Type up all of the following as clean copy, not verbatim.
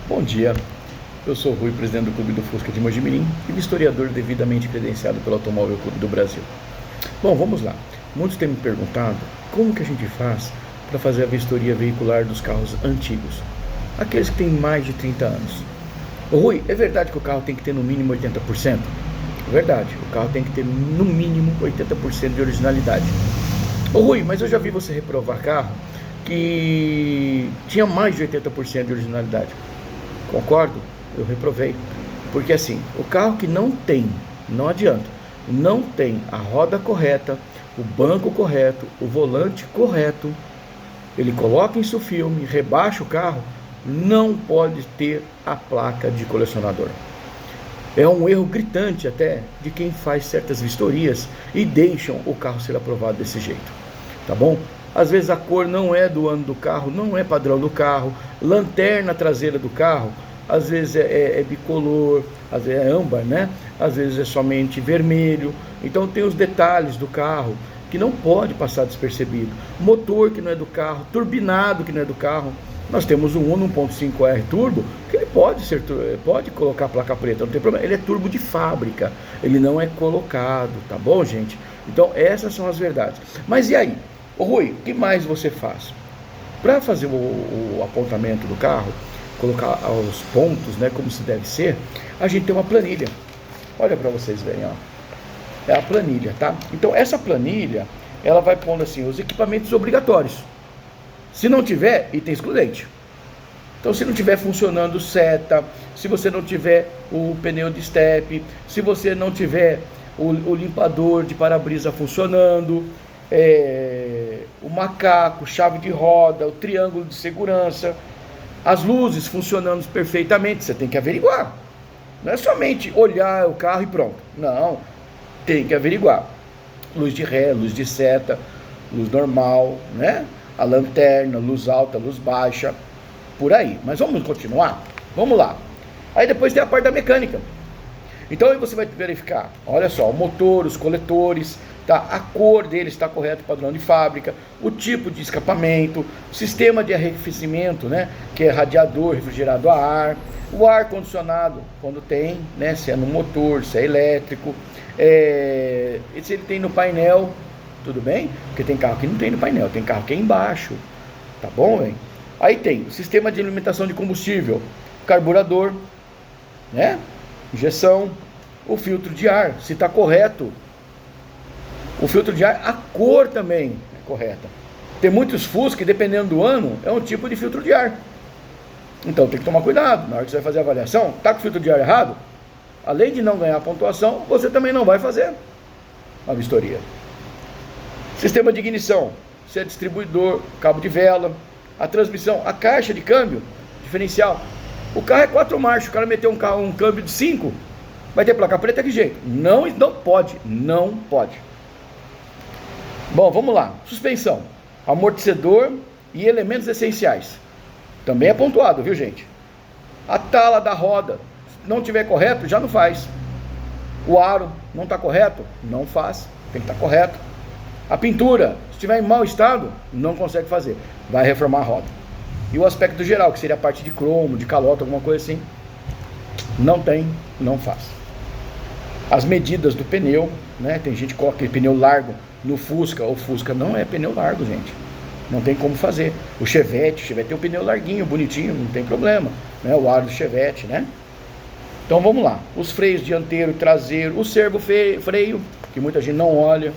Bom dia, eu sou o Rui, presidente do Clube do Fusca de Mojimirim e vistoriador devidamente credenciado pelo Automóvel Clube do Brasil. Bom, vamos lá. Muitos têm me perguntado como que a gente faz para fazer a vistoria veicular dos carros antigos, aqueles que têm mais de 30 anos. Ô Rui, é verdade que o carro tem que ter no mínimo 80%? É verdade, o carro tem que ter no mínimo 80% de originalidade. Ô Rui, mas eu já vi você reprovar carro que tinha mais de 80% de originalidade. Concordo, eu reprovei. Porque assim, o carro que não tem, não adianta, não tem a roda correta, o banco correto, o volante correto, ele coloca isso filme, rebaixa o carro, não pode ter a placa de colecionador. É um erro gritante até de quem faz certas vistorias e deixam o carro ser aprovado desse jeito, tá bom? Às vezes a cor não é do ano do carro, não é padrão do carro, lanterna traseira do carro, às vezes é bicolor, às vezes é âmbar, né? Às vezes é somente vermelho. Então tem os detalhes do carro que não pode passar despercebido. Motor que não é do carro, turbinado que não é do carro. Nós temos um Uno 1.5R turbo, que ele pode colocar a placa preta, não tem problema. Ele é turbo de fábrica, ele não é colocado, tá bom, gente? Então essas são as verdades. Mas e aí? Ô Rui, o que mais você faz? Para fazer o apontamento do carro, colocar os pontos, né, como se deve ser, a gente tem uma planilha. Olha para vocês verem, ó. É a planilha, tá? Então essa planilha, ela vai pondo assim, os equipamentos obrigatórios. Se não tiver, item excludente. Então se não tiver funcionando seta, se você não tiver o pneu de step, se você não tiver o limpador de para-brisa funcionando, o macaco, chave de roda, o triângulo de segurança, as luzes funcionando perfeitamente, você tem que averiguar. Não é somente olhar o carro e pronto. Não, tem que averiguar. Luz de ré, luz de seta, luz normal, né? A lanterna, luz alta, luz baixa, por aí. Mas vamos continuar? Vamos lá. Aí depois tem a parte da mecânica. Então aí você vai verificar, olha só, o motor, os coletores, tá? A cor dele está correta, padrão de fábrica, o tipo de escapamento, o sistema de arrefecimento, né? Que é radiador, refrigerado a ar, o ar condicionado, quando tem, né? Se é no motor, se é elétrico, se ele tem no painel, tudo bem? Porque tem carro que não tem no painel, tem carro que é embaixo, tá bom, hein? Aí tem o sistema de alimentação de combustível, carburador, né? Injeção, o filtro de ar, se está correto. O filtro de ar, a cor também é correta. Tem muitos Fusca que, dependendo do ano, é um tipo de filtro de ar. Então tem que tomar cuidado. Na hora que você vai fazer a avaliação, tá com o filtro de ar errado, além de não ganhar pontuação, você também não vai fazer a vistoria. Sistema de ignição, se é distribuidor, cabo de vela, a transmissão, a caixa de câmbio, diferencial. O carro é 4 marchas, o cara meteu um câmbio de 5, vai ter placa preta que jeito? Não pode, não pode. Bom, vamos lá. Suspensão, amortecedor e elementos essenciais. Também é pontuado, viu, gente? A tala da roda, se não tiver correto, já não faz. O aro não está correto? Não faz, tem que estar correto. A pintura, se estiver em mau estado, não consegue fazer. Vai reformar a roda. E o aspecto geral, que seria a parte de cromo, de calota, alguma coisa assim, não tem, não faz. As medidas do pneu, né? Tem gente que coloca aquele pneu largo no Fusca. O Fusca não é pneu largo, gente. Não tem como fazer. O Chevette tem um pneu larguinho, bonitinho, não tem problema, né? O aro do Chevette, né? Então vamos lá. Os freios dianteiro e traseiro, o servo freio, que muita gente não olha.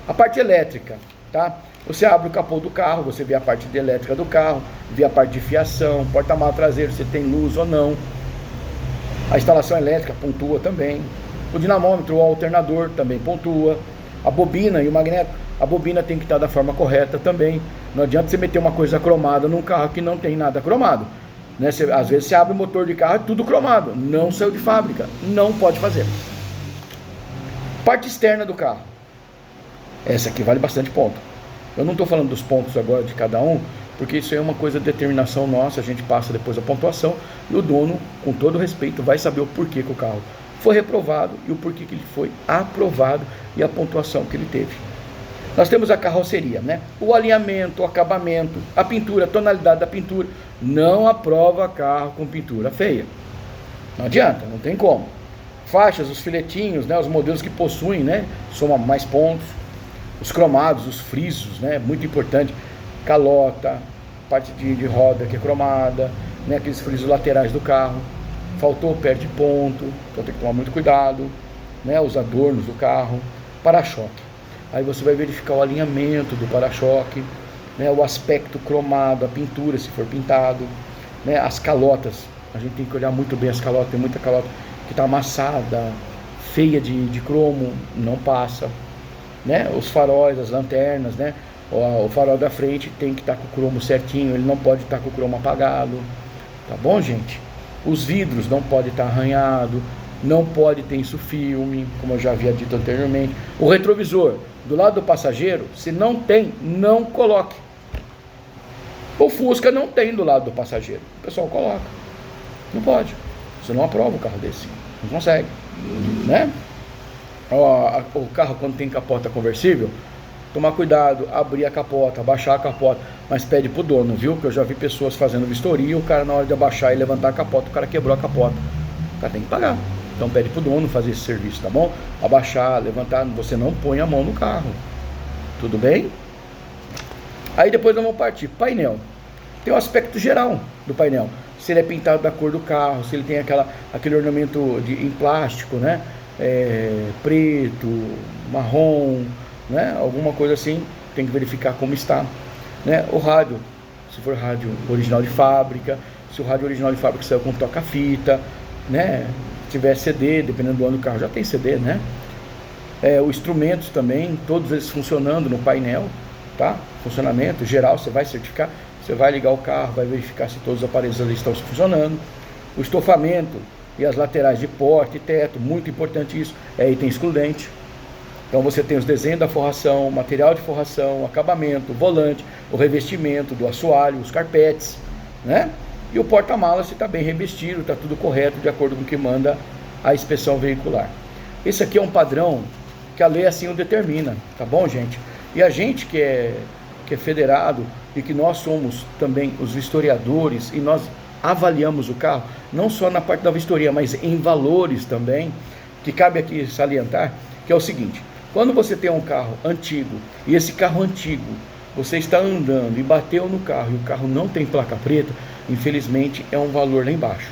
A parte elétrica, tá? Você abre o capô do carro, você vê a parte de elétrica do carro, vê a parte de fiação, porta-malas traseiro, se tem luz ou não. A instalação elétrica pontua também. O dinamômetro, o alternador também pontua. A bobina e o magneto, a bobina tem que estar da forma correta também. Não adianta você meter uma coisa cromada num carro que não tem nada cromado, né? Às vezes você abre o motor de carro, é tudo cromado, não saiu de fábrica, não pode fazer. Parte externa do carro. Essa aqui vale bastante ponto. Eu não estou falando dos pontos agora de cada um, porque isso é uma coisa de determinação nossa, a gente passa depois a pontuação, e o dono, com todo respeito, vai saber o porquê que o carro foi reprovado e o porquê que ele foi aprovado e a pontuação que ele teve. Nós temos a carroceria, né? O alinhamento, o acabamento, a pintura, a tonalidade da pintura. Não aprova carro com pintura feia. Não adianta, não tem como. Faixas, os filetinhos, né? Os modelos que possuem, né? Soma mais pontos. Os cromados, os frisos, né? Muito importante. Calota, parte de roda que é cromada, né? Aqueles frisos laterais do carro. Faltou, perde ponto. Então tem que tomar muito cuidado, né? Os adornos do carro. Para-choque. Aí você vai verificar o alinhamento do para-choque, né, o aspecto cromado, a pintura, se for pintado, né, as calotas. A gente tem que olhar muito bem as calotas. Tem muita calota que está amassada, feia de cromo, não passa. Né? Os faróis, as lanternas, né? O farol da frente tem que estar com o cromo certinho, ele não pode estar com o cromo apagado. Tá bom, gente? Os vidros não podem estar arranhados, não pode ter isso filme, como eu já havia dito anteriormente. O retrovisor do lado do passageiro, se não tem, não coloque. O Fusca não tem do lado do passageiro, o pessoal coloca. Não pode, você não aprova o carro desse, não consegue, né? O carro, quando tem capota conversível, tomar cuidado, abrir a capota, abaixar a capota, mas pede pro dono, viu? Que eu já vi pessoas fazendo vistoria, o cara, na hora de abaixar e levantar a capota, o cara quebrou a capota, o cara tem que pagar. Então pede pro dono fazer esse serviço, tá bom? Abaixar, levantar, você não põe a mão no carro. Tudo bem? Aí depois nós vamos partir. Painel. Tem o aspecto geral do painel. Se ele é pintado da cor do carro, se ele tem aquele ornamento em plástico, né? Preto, marrom, né? Alguma coisa assim, tem que verificar como está, né? O rádio, se for rádio original de fábrica, se o rádio original de fábrica saiu com toca-fita, né? Se tiver CD, dependendo do ano do carro, já tem CD, né? Os instrumentos também, todos eles funcionando no painel, tá? Funcionamento geral, você vai certificar, você vai ligar o carro, vai verificar se todos os aparelhos ali estão funcionando. O estofamento e as laterais de porta e teto, muito importante isso, é item excludente. Então você tem os desenhos da forração, material de forração, acabamento, volante, o revestimento do assoalho, os carpetes, né? E o porta-malas, se está bem revestido, está tudo correto, de acordo com o que manda a inspeção veicular. Esse aqui é um padrão que a lei assim o determina, tá bom, gente? E a gente que é federado e que nós somos também os vistoriadores e nós avaliamos o carro, não só na parte da vistoria, mas em valores também, que cabe aqui salientar, que é o seguinte: quando você tem um carro antigo e esse carro antigo, você está andando e bateu no carro e o carro não tem placa preta, infelizmente é um valor lá embaixo.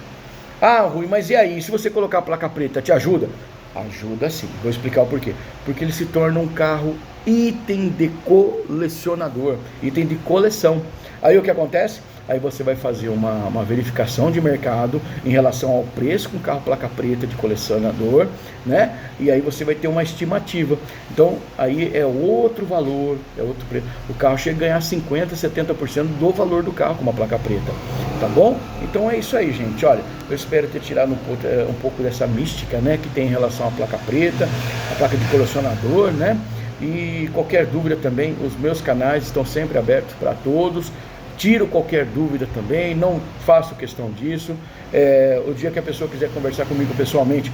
Ah, Rui, mas e aí? Se você colocar a placa preta, te ajuda? Ajuda sim, vou explicar o porquê. Porque ele se torna um carro item de colecionador, item de coleção. Aí o que acontece? Aí você vai fazer uma verificação de mercado em relação ao preço com carro placa preta de colecionador, né? E aí você vai ter uma estimativa. Então aí é outro valor, é outro preço. O carro chega a ganhar 50%, 70% do valor do carro com uma placa preta, tá bom? Então é isso aí, gente. Olha, eu espero ter tirado um pouco dessa mística, né, que tem em relação à placa preta, a placa de colecionador, né? E qualquer dúvida também, os meus canais estão sempre abertos para todos. Tiro qualquer dúvida também, não faço questão disso. O dia que a pessoa quiser conversar comigo pessoalmente,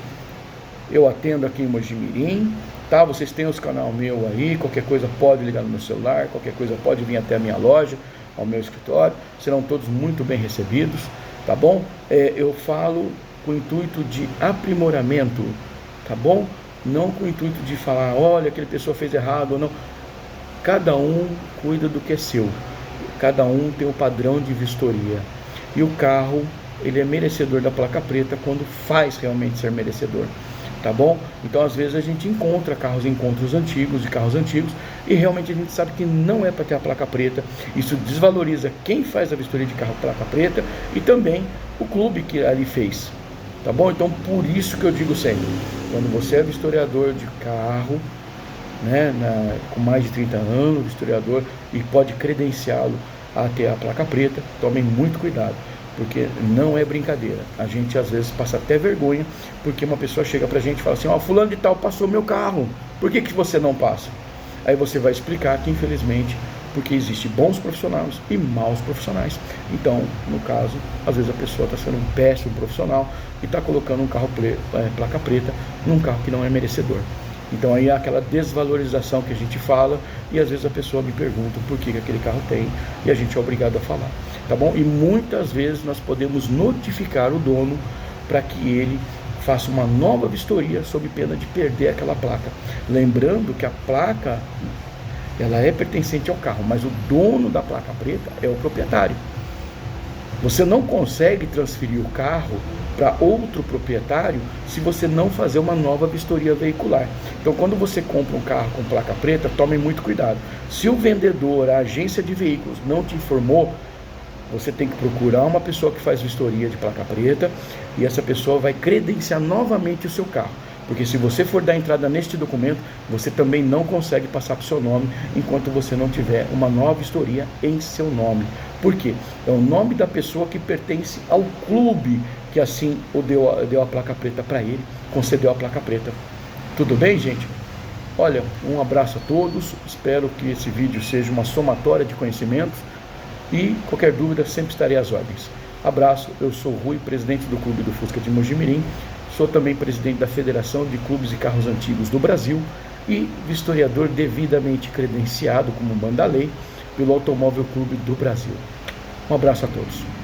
eu atendo aqui em Mogi Mirim, tá? Vocês têm os canal meu aí, qualquer coisa pode ligar no meu celular, qualquer coisa pode vir até a minha loja, ao meu escritório, serão todos muito bem recebidos, tá bom? Eu falo com o intuito de aprimoramento, tá bom? Não com o intuito de falar, olha, aquele pessoa fez errado ou não. Cada um cuida do que é seu. Cada um tem um padrão de vistoria. E o carro, ele é merecedor da placa preta quando faz realmente ser merecedor. Tá bom? Então, às vezes, a gente encontra carros em encontros antigos, de carros antigos, e realmente a gente sabe que não é para ter a placa preta. Isso desvaloriza quem faz a vistoria de carro placa preta e também o clube que ali fez. Tá bom? Então, por isso que eu digo sempre, quando você é vistoriador de carro, né, com mais de 30 anos, historiador, e pode credenciá-lo a ter a placa preta, tomem muito cuidado, porque não é brincadeira. A gente às vezes passa até vergonha, porque uma pessoa chega pra gente e fala assim, ó, fulano de tal passou meu carro, por que você não passa? Aí você vai explicar que infelizmente, porque existe bons profissionais e maus profissionais. Então, no caso, às vezes a pessoa está sendo um péssimo profissional e está colocando um carro placa preta num carro que não é merecedor. Então aí é aquela desvalorização que a gente fala, e às vezes a pessoa me pergunta por que aquele carro tem, e a gente é obrigado a falar, tá bom? E muitas vezes nós podemos notificar o dono para que ele faça uma nova vistoria sob pena de perder aquela placa. Lembrando que a placa, ela é pertencente ao carro, mas o dono da placa preta é o proprietário. Você não consegue transferir o carro para outro proprietário se você não fazer uma nova vistoria veicular. Então, quando você compra um carro com placa preta, tome muito cuidado. Se o vendedor, a agência de veículos, não te informou, você tem que procurar uma pessoa que faz vistoria de placa preta, e essa pessoa vai credenciar novamente o seu carro. Porque se você for dar entrada neste documento, você também não consegue passar para o seu nome enquanto você não tiver uma nova vistoria em seu nome. Por quê? É o nome da pessoa que pertence ao clube que assim deu a placa preta para ele, concedeu a placa preta. Tudo bem, gente? Olha, um abraço a todos, espero que esse vídeo seja uma somatória de conhecimentos, e qualquer dúvida sempre estarei às ordens. Abraço, eu sou Rui, presidente do Clube do Fusca de Mojimirim, sou também presidente da Federação de Clubes e Carros Antigos do Brasil e vistoriador devidamente credenciado como manda a lei pelo Automóvel Clube do Brasil. Um abraço a todos.